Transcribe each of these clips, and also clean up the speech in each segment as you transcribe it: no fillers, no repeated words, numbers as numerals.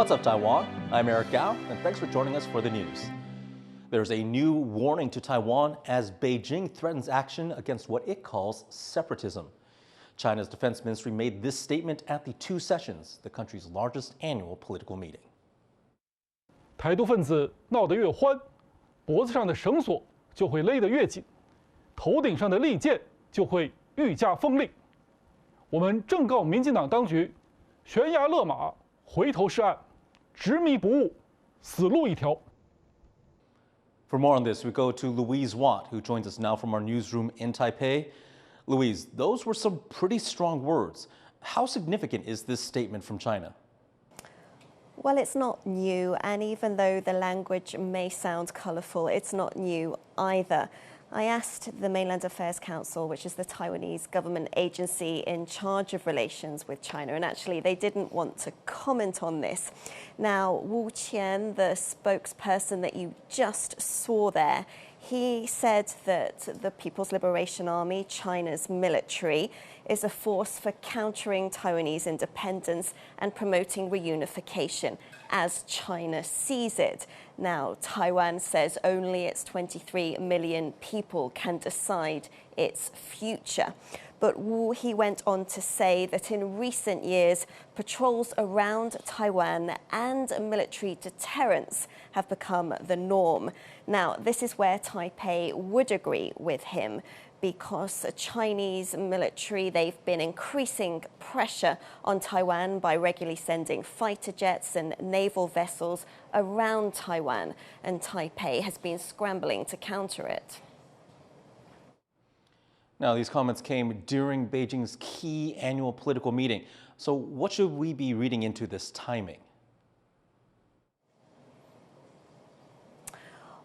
What's up, Taiwan? I'm Eric Gao, and thanks for joining us for the news. There's a new warning to Taiwan as Beijing threatens action against what it calls separatism. China's defense ministry made this statement at the Two Sessions, the country's largest annual political meeting. 台独分子闹得越欢，脖子上的绳索就会勒得越紧，头顶上的利剑就会愈加锋利。我们正告民进党当局，悬崖勒马，回头是岸，执迷不悟，死路一条。 For more on this, we go to Louise Watt, who joins us now from our newsroom in Taipei. Louise, those were some pretty strong words. How significant is this statement from China? Well, it's not new, and even though the language may sound colourful, it's not new either. I asked the Mainland Affairs Council, which is the Taiwanese government agency in charge of relations with China, and actually they didn't want to comment on this. Now, Wu Qian, the spokesperson that you just saw there, he said that the People's Liberation Army, China's military, is a force for countering Taiwanese independence and promoting reunification as China sees it. Now, Taiwan says only its 23 million people can decide its future. But Wu, he went on to say that in recent years, patrols around Taiwan and military deterrence have become the norm. Now, this is where Taipei would agree with him, because the Chinese military, they've been increasing pressure on Taiwan by regularly sending fighter jets and naval vessels around Taiwan, and Taipei has been scrambling to counter it. Now, these comments came during Beijing's key annual political meeting. So what should we be reading into this timing?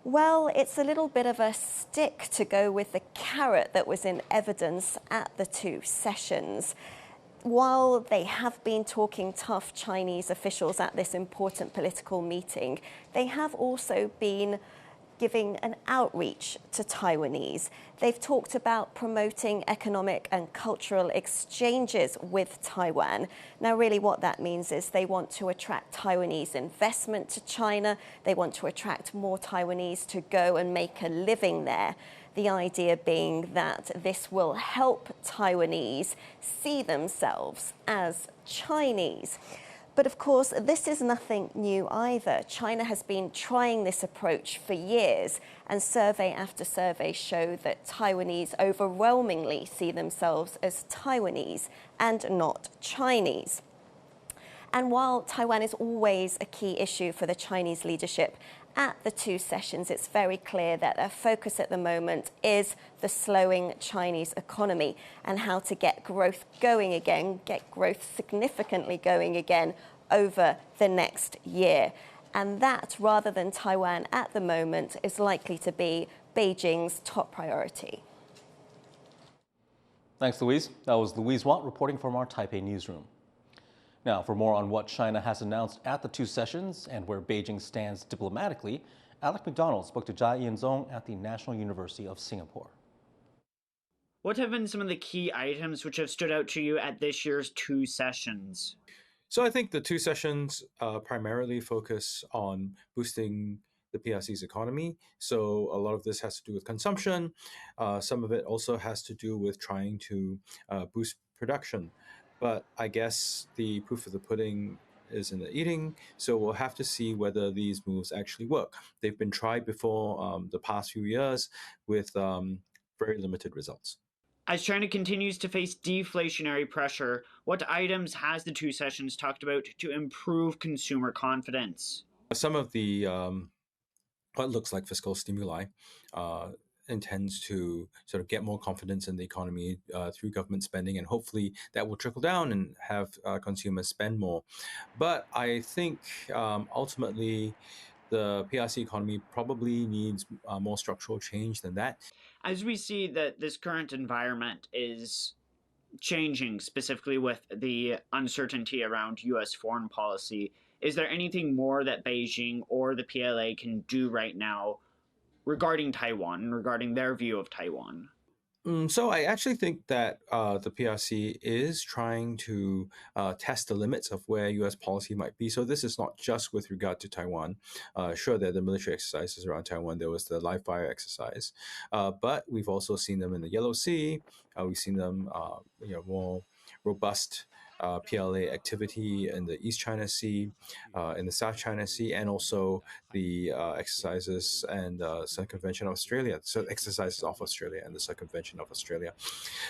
Well, it's a little bit of a stick to go with the carrot that was in evidence at the Two Sessions. While they have been talking tough, Chinese officials, at this important political meeting, they have also been giving an outreach to Taiwanese. They've talked about promoting economic and cultural exchanges with Taiwan. Now, really what that means is they want to attract Taiwanese investment to China. They want to attract more Taiwanese to go and make a living there. The idea being that this will help Taiwanese see themselves as Chinese. But of course, this is nothing new either. China has been trying this approach for years, and survey after survey show that Taiwanese overwhelmingly see themselves as Taiwanese and not Chinese. And while Taiwan is always a key issue for the Chinese leadership, at the Two Sessions, it's very clear that their focus at the moment is the slowing Chinese economy and how to get growth going again, get growth significantly going again over the next year. And that, rather than Taiwan at the moment, is likely to be Beijing's top priority. Thanks, Louise. That was Louise Watt reporting from our Taipei newsroom. Now, for more on what China has announced at the Two Sessions and where Beijing stands diplomatically, Alec McDonald spoke to Jia Yinzong at the National University of Singapore. What have been some of the key items which have stood out to you at this year's Two Sessions? So I think the Two Sessions primarily focus on boosting the PRC's economy. So a lot of this has to do with consumption. Some of it also has to do with trying to boost production. But I guess the proof of the pudding is in the eating, so we'll have to see whether these moves actually work. They've been tried before the past few years with very limited results. As China continues to face deflationary pressure, what items has the Two Sessions talked about to improve consumer confidence? Some of the what looks like fiscal stimuli intends to sort of get more confidence in the economy through government spending, and hopefully that will trickle down and have consumers spend more. But I think ultimately the PRC economy probably needs more structural change than that. As we see that this current environment is changing, specifically with the uncertainty around U.S. foreign policy, is there anything more that Beijing or the PLA can do right now regarding Taiwan, regarding their view of Taiwan? So I actually think that the PRC is trying to test the limits of where U.S. policy might be. So this is not just with regard to Taiwan. Sure, there are the military exercises around Taiwan. There was the live fire exercise, but we've also seen them in the Yellow Sea. We've seen them, more robust PLA activity in the East China Sea, in the South China Sea, and also the exercises and circumvention of Australia, so exercises off Australia and the circumvention of Australia.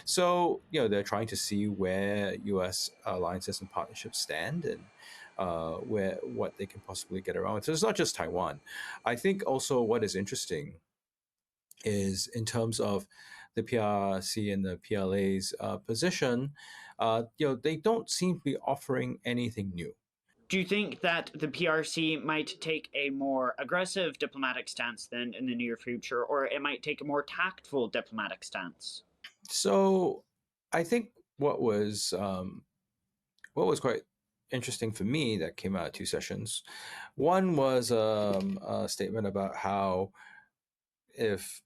So, they're trying to see where U.S. alliances and partnerships stand and what they can possibly get around. So it's not just Taiwan. I think also what is interesting is in terms of the PRC and the PLA's position, they don't seem to be offering anything new. Do you think that the PRC might take a more aggressive diplomatic stance then in the near future, or it might take a more tactful diplomatic stance? So I think what was quite interesting for me that came out of two sessions. One was a statement about how if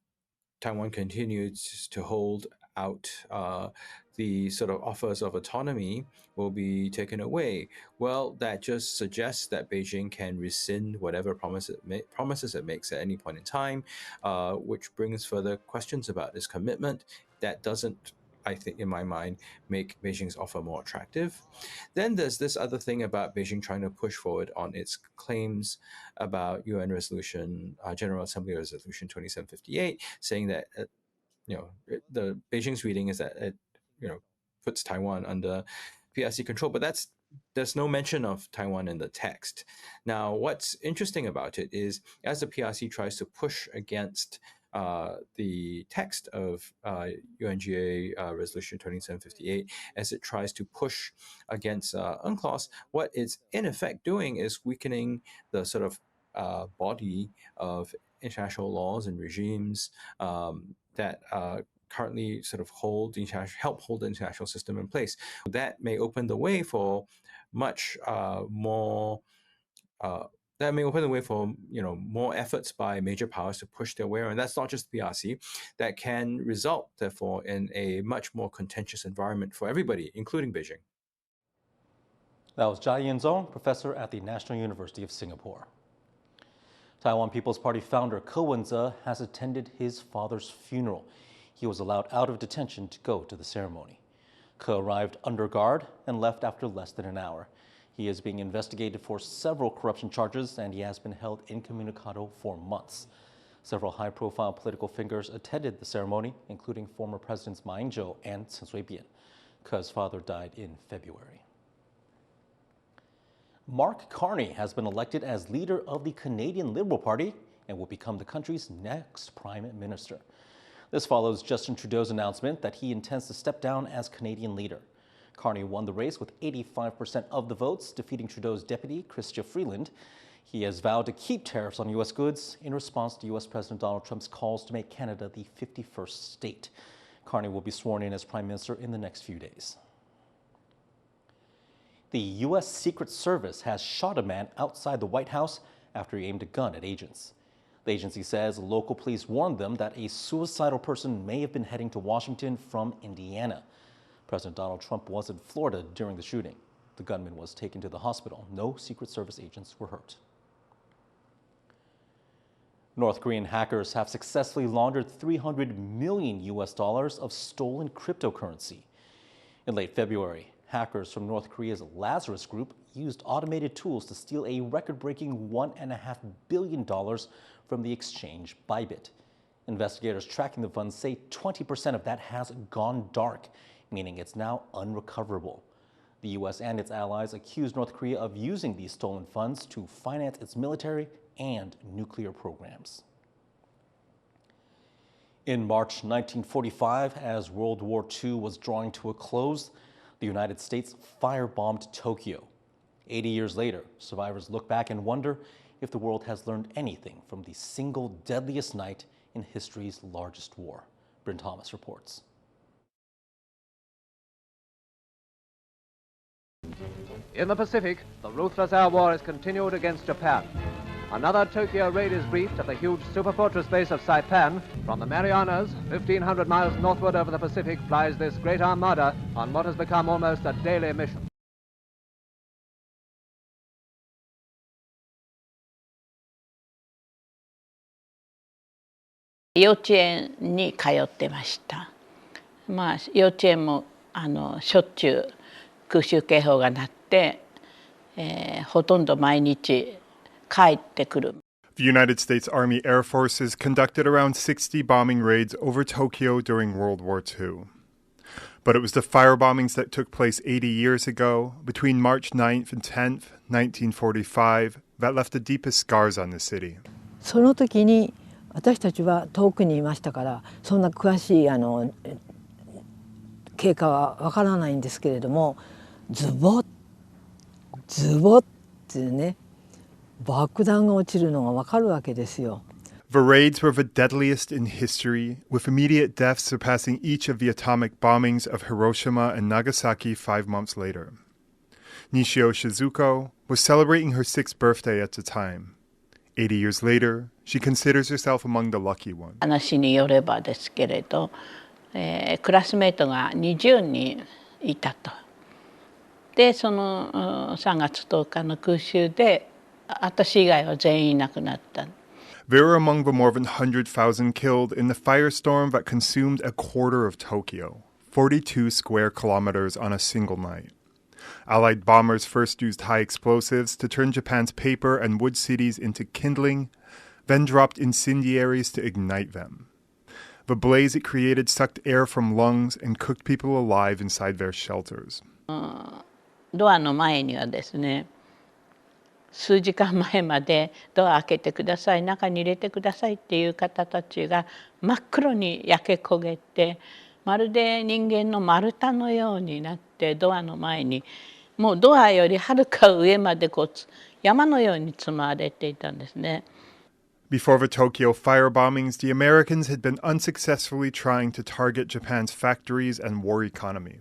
Taiwan continues to hold out, the sort of offers of autonomy will be taken away. Well, that just suggests that Beijing can rescind whatever promises it makes at any point in time, which brings further questions about this commitment. That doesn't, I think, in my mind, make Beijing's offer more attractive. Then there's this other thing about Beijing trying to push forward on its claims about UN Resolution, General Assembly Resolution 2758, saying that the Beijing's reading is that it puts Taiwan under PRC control, but there's no mention of Taiwan in the text. Now, what's interesting about it is as the PRC tries to push against the text of UNGA Resolution 2758, as it tries to push against UNCLOS, what it's in effect doing is weakening the sort of body of international laws and regimes that currently sort of help hold the international system in place. That may open the way for much more. That may open the way for more efforts by major powers to push their way, and that's not just the PRC. That can result, therefore, in a much more contentious environment for everybody, including Beijing. That was Jia Yinzong, professor at the National University of Singapore. Taiwan People's Party founder Ko Wen-je has attended his father's funeral. He was allowed out of detention to go to the ceremony. Ko arrived under guard and left after less than an hour. He is being investigated for several corruption charges, and he has been held incommunicado for months. Several high-profile political figures attended the ceremony, including former Presidents Ma Ying-jeou and Chen Shui-bian. Ko's father died in February. Mark Carney has been elected as leader of the Canadian Liberal Party and will become the country's next prime minister. This follows Justin Trudeau's announcement that he intends to step down as Canadian leader. Carney won the race with 85% of the votes, defeating Trudeau's deputy, Chrystia Freeland. He has vowed to keep tariffs on U.S. goods in response to U.S. President Donald Trump's calls to make Canada the 51st state. Carney will be sworn in as prime minister in the next few days. The U.S. Secret Service has shot a man outside the White House after he aimed a gun at agents. The agency says local police warned them that a suicidal person may have been heading to Washington from Indiana. President Donald Trump was in Florida during the shooting. The gunman was taken to the hospital. No Secret Service agents were hurt. North Korean hackers have successfully laundered $300 million of stolen cryptocurrency. In late February, hackers from North Korea's Lazarus Group used automated tools to steal a record-breaking $1.5 billion from the exchange ByBit. Investigators tracking the funds say 20% of that has gone dark, meaning it's now unrecoverable. The U.S. and its allies accuse North Korea of using these stolen funds to finance its military and nuclear programs. In March 1945, as World War II was drawing to a close, the United States firebombed Tokyo. 80 years later, survivors look back and wonder if the world has learned anything from the single deadliest night in history's largest war. Bryn Thomas reports. In the Pacific, the ruthless air war is continued against Japan. Another Tokyo raid is briefed at the huge superfortress base of Saipan. From the Marianas, 1,500 miles northward over the Pacific, flies this great armada on what has become almost a daily mission. .幼稚園に通ってました。まあ幼稚園もしょっちゅう空襲警報が鳴って、ほとんど毎日帰ってくる。The United States Army Air Forces conducted around 60 bombing raids over Tokyo during World War II. But it was the firebombings that took place 80 years ago, between March 9th and 10th, 1945, that left the deepest scars on the city. その時に私たちは遠くにいましたからそんな詳しい経過はわからないんですけれどもズボッってね爆弾が落ちるのがわかるわけですよ。The raids were the deadliest in history, with immediate deaths surpassing each of the atomic bombings of Hiroshima and Nagasaki 5 months later. Nishio Shizuko was celebrating her 6th birthday at the time. 80 years later, she considers herself among the lucky ones. 話によればですけれど、クラスメートが20人いたと。で、その3月10日の空襲で、私以外は全員いなくなった。They were among the more than 100,000 killed in the firestorm that consumed a quarter of Tokyo, 42 square kilometers on a single night. Allied bombers first used high explosives to turn Japan's paper and wood cities into kindling, then dropped incendiaries to ignite them. The blaze it created sucked air from lungs and cooked people alive inside their shelters. ドアの前にはですね、数時間前までドア開けてください、中に入れてくださいっていう方たちが真っ黒に焼け焦げて、まるで人間の丸太のようになってドアの前にもうドアよりはるか上まで山のように積まれていたんですね。Before the Tokyo firebombings, the Americans had been unsuccessfully trying to target Japan's factories and war economy.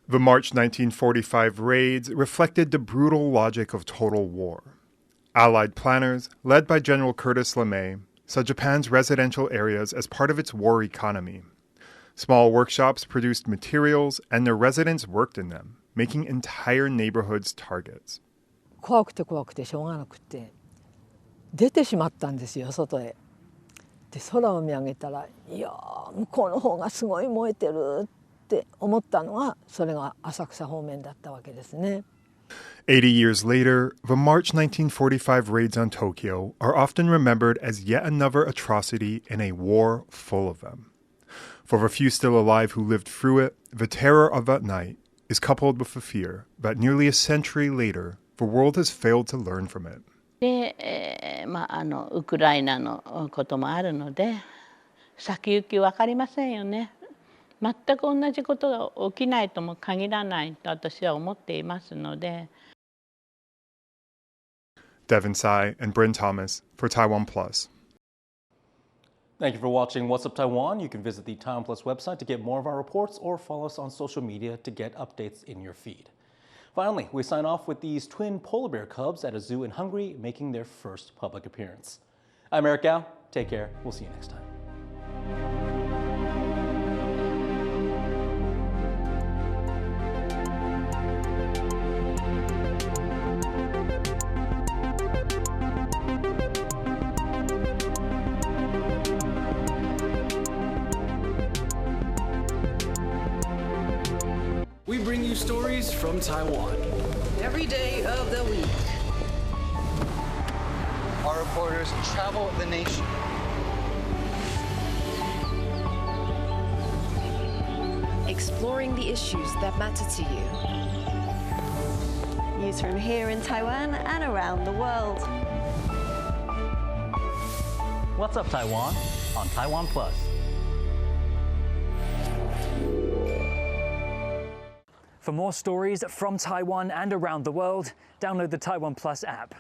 The March 1945 raids reflected the brutal logic of total war. Allied planners, led by General Curtis LeMay, saw Japan's residential areas as part of its war economy. Small workshops produced materials, and the residents worked in them, making entire neighborhoods targets. 怖くて怖くてしょうがなくて出てしまったんですよ外へ。で空を見上げたらいや向こうの方がすごい燃えてるって思ったのがそれが浅草方面だったわけですね。80 years later, the March 1945 raids on Tokyo are often remembered as yet another atrocity in a war full of them. For the few still alive who lived through it, the terror of that night is coupled with the fear that nearly a century later, the world has failed to learn from it. で、ウクライナのこともあるので、先行き分かりませんよね。全く同じことが起きないとも限らないと私は思っていますので。Devin Tsai and Bryn Thomas for TaiwanPlus. Thank you for watching What's Up Taiwan. You can visit the TaiwanPlus website to get more of our reports or follow us on social media to get updates in your feed. Finally, we sign off with these twin polar bear cubs at a zoo in Hungary making their first public appearance. I'm Eric Gao. Take care. We'll see you next time. We bring you stories from Taiwan every day of the week. Our reporters travel the nation. Exploring the issues that matter to you. News from here in Taiwan and around the world. What's Up Taiwan on TaiwanPlus. For more stories from Taiwan and around the world, download the TaiwanPlus app.